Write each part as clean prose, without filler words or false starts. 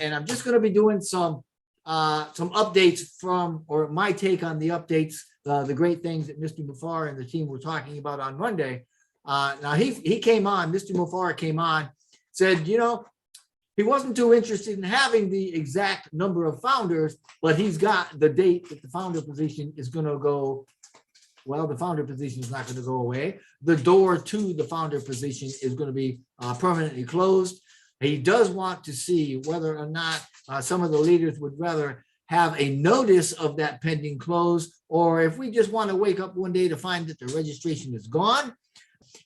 And I'm just going to be doing some updates from, or my take on the updates, the great things that Mr. Mufareh and the team were talking about on Monday. Now he came on, Mr. Mufareh came on, said, you know, he wasn't too interested in having the exact number of founders, but he's got the date that the founder position is going to go. Well, the founder position is not going to go away. The door to the founder position is going to be permanently closed. He does want to see whether or not some of the leaders would rather have a notice of that pending close, or if we just want to wake up one day to find that the registration is gone.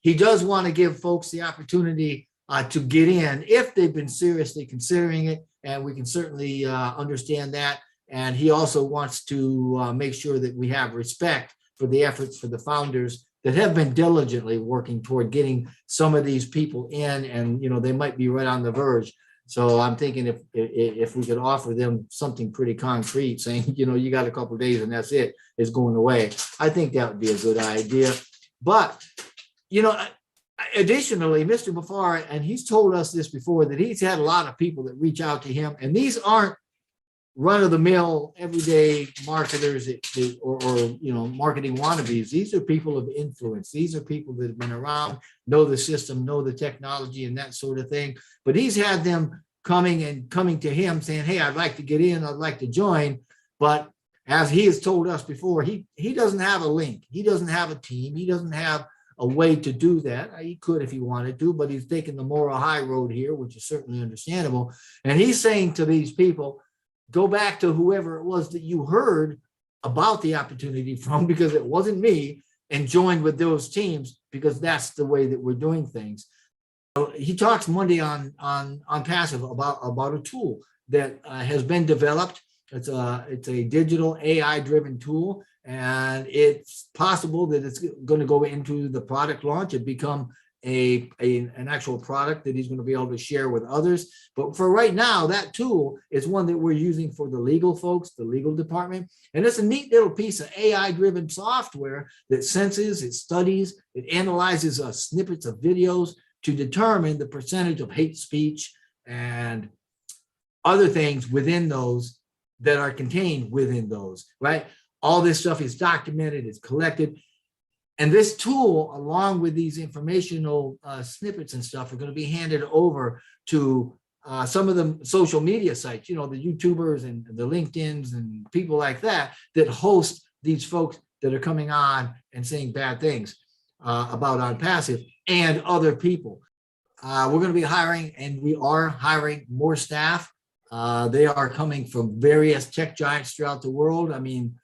He does want to give folks the opportunity to get in if they've been seriously considering it, and we can certainly understand that. And he also wants to make sure that we have respect for the efforts for the founders that have been diligently working toward getting some of these people in, and you know, they might be right on the verge. So I'm thinking if we could offer them something pretty concrete, saying, you know, you got a couple of days and that's it, it's going away, I think that would be a good idea. But you know, additionally, Mr. Mufareh, and he's told us this before, that he's had a lot of people that reach out to him, and these aren't run-of-the-mill everyday marketers or you know, marketing wannabes. These are people of influence. These are people that have been around, know the system, know the technology and that sort of thing. But he's had them coming to him saying, hey, I'd like to get in, I'd like to join. But as he has told us before, he doesn't have a link, he doesn't have a team, he doesn't have a way to do that. He could if he wanted to, but he's taking the moral high road here, which is certainly understandable. And he's saying to these people, go back to whoever it was that you heard about the opportunity from, because it wasn't me, and join with those teams, because that's the way that we're doing things. So he talks Monday on Passive about a tool that has been developed. It's a digital AI-driven tool, and it's possible that it's going to go into the product launch and become an actual product that he's going to be able to share with others. But for right now, that tool is one that we're using for the legal folks, the legal department. And it's a neat little piece of AI-driven software that senses, it studies, it analyzes snippets of videos to determine the percentage of hate speech and other things within those that are contained within those, right? All this stuff is documented, it's collected. And this tool, along with these informational snippets and stuff, are going to be handed over to some of the social media sites, you know, the YouTubers and the LinkedIn's and people like that host these folks that are coming on and saying bad things about ONPASSIVE and other people. We're going to be hiring, and we are hiring more staff. They are coming from various tech giants throughout the world. I mean,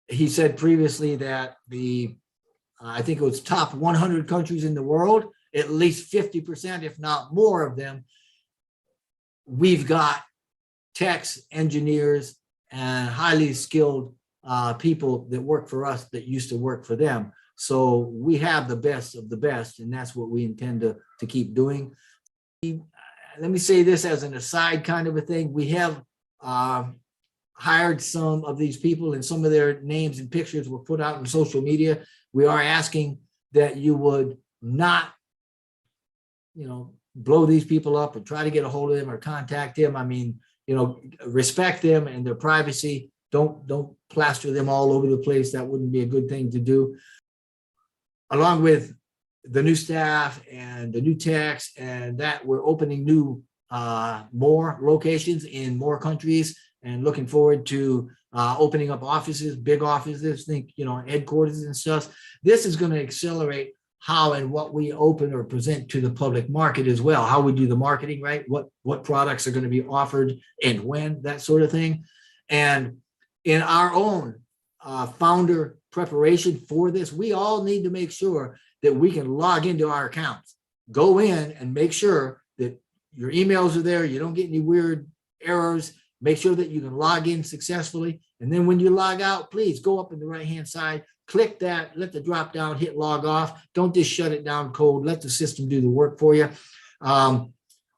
he said previously that I think it was top 100 countries in the world, at least 50%, if not more of them, we've got techs, engineers, and highly skilled people that work for us that used to work for them. So we have the best of the best, and that's what we intend to keep doing. Let me say this as an aside kind of a thing. We have hired some of these people, and some of their names and pictures were put out on social media. We are asking that you would not, you know, blow these people up or try to get a hold of them or contact them. I mean, you know, respect them and their privacy. Don't plaster them all over the place. That wouldn't be a good thing to do. Along with the new staff and the new techs, and that we're opening new more locations in more countries, and looking forward to opening up offices, big offices, think, you know, headquarters and stuff. This is going to accelerate how and what we open or present to the public market as well, how we do the marketing, right? What products are going to be offered and when, that sort of thing. And in our own founder preparation for this, we all need to make sure that we can log into our accounts, go in and make sure that your emails are there, you don't get any weird errors, make sure that you can log in successfully. And then when you log out, please go up in the right-hand side, click that, let the drop down, hit log off. Don't just shut it down cold, let the system do the work for you.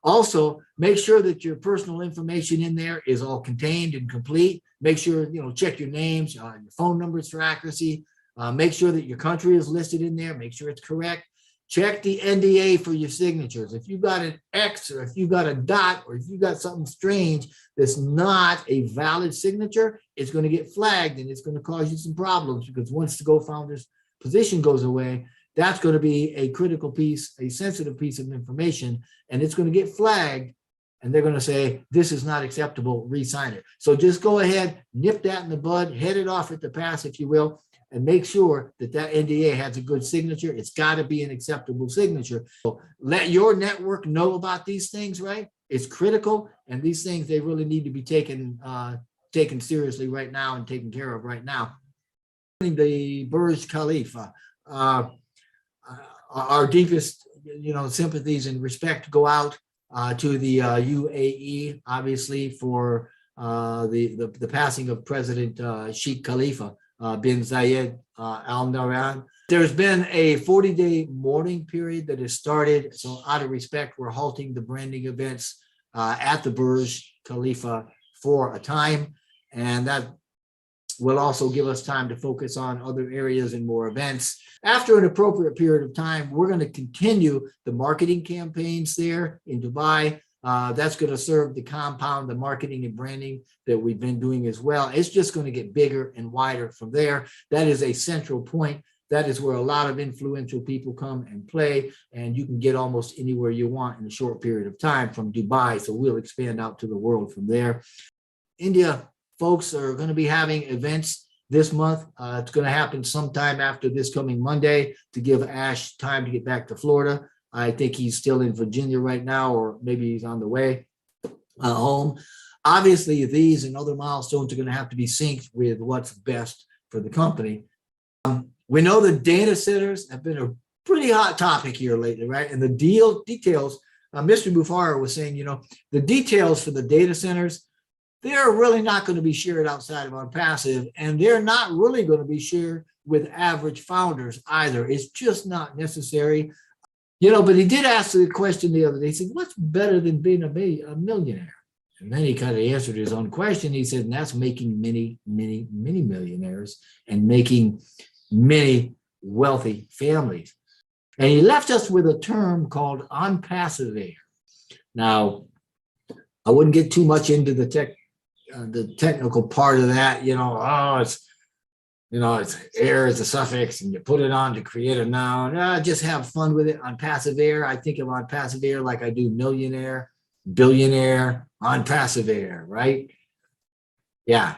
Also, make sure that your personal information in there is all contained and complete. Make sure, you know, check your names, your phone numbers for accuracy. Make sure that your country is listed in there. Make sure it's correct. check the NDA for your signatures. If you got an X or if you got a dot or if you got something strange that's not a valid signature, it's going to get flagged and it's going to cause you some problems, because once the co-founder's position goes away, that's going to be a critical piece, a sensitive piece of information, and it's going to get flagged, and they're going to say, this is not acceptable, re-sign it. So just go ahead, nip that in the bud, head it off at the pass, if you will, and make sure that that NDA has a good signature. It's got to be an acceptable signature. So let your network know about these things, right? It's critical, and these things, they really need to be taken seriously right now and taken care of right now. The Burj Khalifa, our deepest, sympathies and respect go out to the UAE, obviously, for the passing of President Sheikh Khalifa bin Zayed Al Nahyan. There's been a 40-day mourning period that has started. So out of respect, we're halting the branding events at the Burj Khalifa for a time. And that will also give us time to focus on other areas and more events. After an appropriate period of time, we're going to continue the marketing campaigns there in Dubai. That's going to serve to compound the marketing and branding that we've been doing as well. It's just going to get bigger and wider from there. That is a central point. That is where a lot of influential people come and play, and you can get almost anywhere you want in a short period of time from Dubai. So we'll expand out to the world from there. India folks are going to be having events this month. It's going to happen sometime after this coming Monday to give Ash time to get back to Florida. I think he's still in Virginia right now, or maybe he's on the way home. Obviously, these and other milestones are going to have to be synced with what's best for the company. We know the data centers have been a pretty hot topic here lately, right? And the details, Mr. Mufareh was saying, the details for the data centers, they're really not going to be shared outside of ONPASSIVE, and they're not really going to be shared with average founders either. It's just not necessary. But he did ask the question the other day. He said, what's better than being a millionaire? And then he kind of answered his own question. He said, and that's making many, many, many millionaires and making many wealthy families. And he left us with a term called ONPASSIVE. Now, I wouldn't get too much into the technical part of that, it's air is a suffix and you put it on to create a noun. Just have fun with it. ONPASSIVE. I think of ONPASSIVE like I do millionaire, billionaire, ONPASSIVE, right? Yeah.